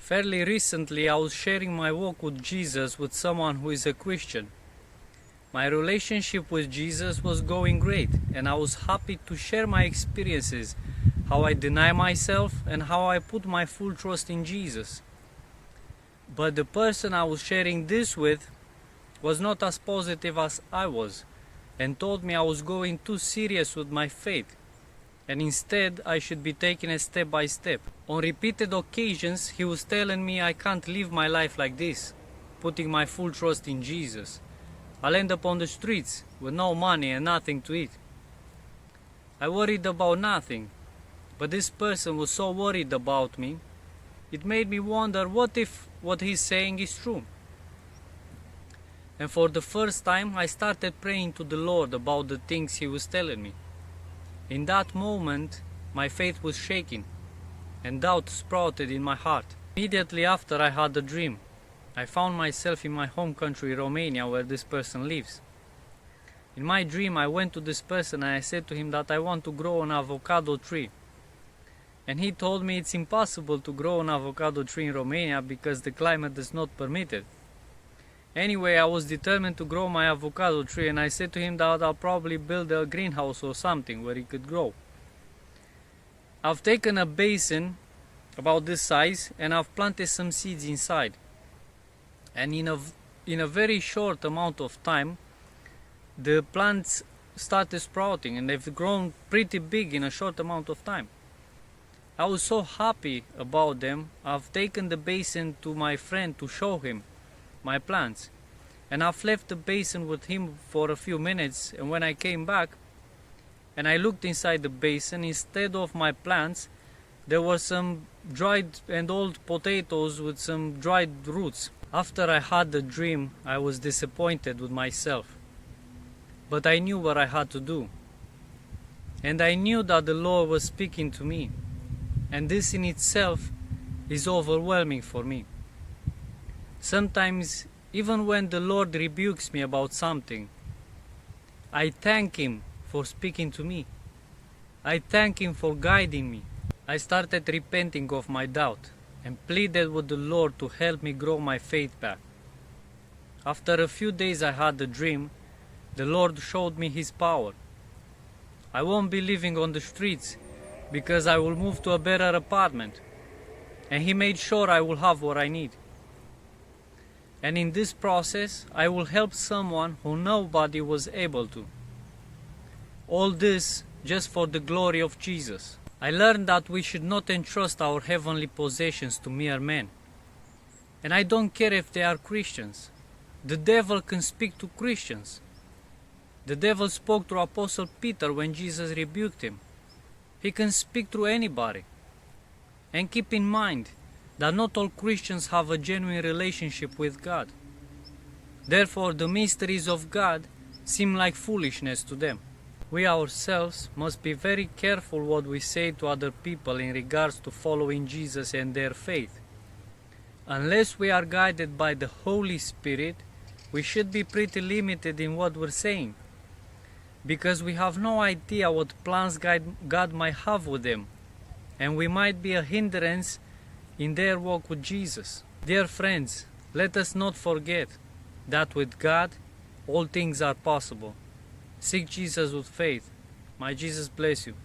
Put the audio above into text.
Fairly recently, I was sharing my walk with Jesus with someone who is a Christian. My relationship with Jesus was going great, and I was happy to share my experiences, how I deny myself and how I put my full trust in Jesus. But the person I was sharing this with was not as positive as I was, and told me I was going too serious with my faith, and instead I should be taking it step by step. On repeated occasions, he was telling me I can't live my life like this, putting my full trust in Jesus. I'll end up on the streets with no money and nothing to eat. I worried about nothing, but this person was so worried about me, it made me wonder what if what he's saying is true. And for the first time, I started praying to the Lord about the things he was telling me. In that moment, my faith was shaking, and doubt sprouted in my heart. Immediately after I had the dream, I found myself in my home country, Romania, where this person lives. In my dream, I went to this person and I said to him that I want to grow an avocado tree. And he told me it's impossible to grow an avocado tree in Romania because the climate does not permit it. Anyway, I was determined to grow my avocado tree, and I said to him that I'll probably build a greenhouse or something where it could grow. I've taken a basin about this size and I've planted some seeds inside. And in a very short amount of time, the plants started sprouting and they've grown pretty big in a short amount of time. I was so happy about them. I've taken the basin to my friend to show him my plants, and I've left the basin with him for a few minutes, and when I came back and I looked inside the basin, instead of my plants there were some dried and old potatoes with some dried roots. After I had the dream, I was disappointed with myself, but I knew what I had to do, and I knew that the Lord was speaking to me, and this in itself is overwhelming for me. Sometimes, even when the Lord rebukes me about something, I thank Him for speaking to me. I thank Him for guiding me. I started repenting of my doubt and pleaded with the Lord to help me grow my faith back. After a few days I had a dream. The Lord showed me His power. I won't be living on the streets because I will move to a better apartment, and He made sure I will have what I need. And in this process, I will help someone who nobody was able to. All this just for the glory of Jesus. I learned that we should not entrust our heavenly possessions to mere men. And I don't care if they are Christians. The devil can speak to Christians. The devil spoke to Apostle Peter when Jesus rebuked him. He can speak to anybody. And keep in mind that not all Christians have a genuine relationship with God. Therefore, the mysteries of God seem like foolishness to them. We ourselves must be very careful what we say to other people in regards to following Jesus and their faith. Unless we are guided by the Holy Spirit, we should be pretty limited in what we're saying, because we have no idea what plans God might have with them, and we might be a hindrance in their walk with Jesus. Dear friends, let us not forget that with God, all things are possible. Seek Jesus with faith. May Jesus bless you.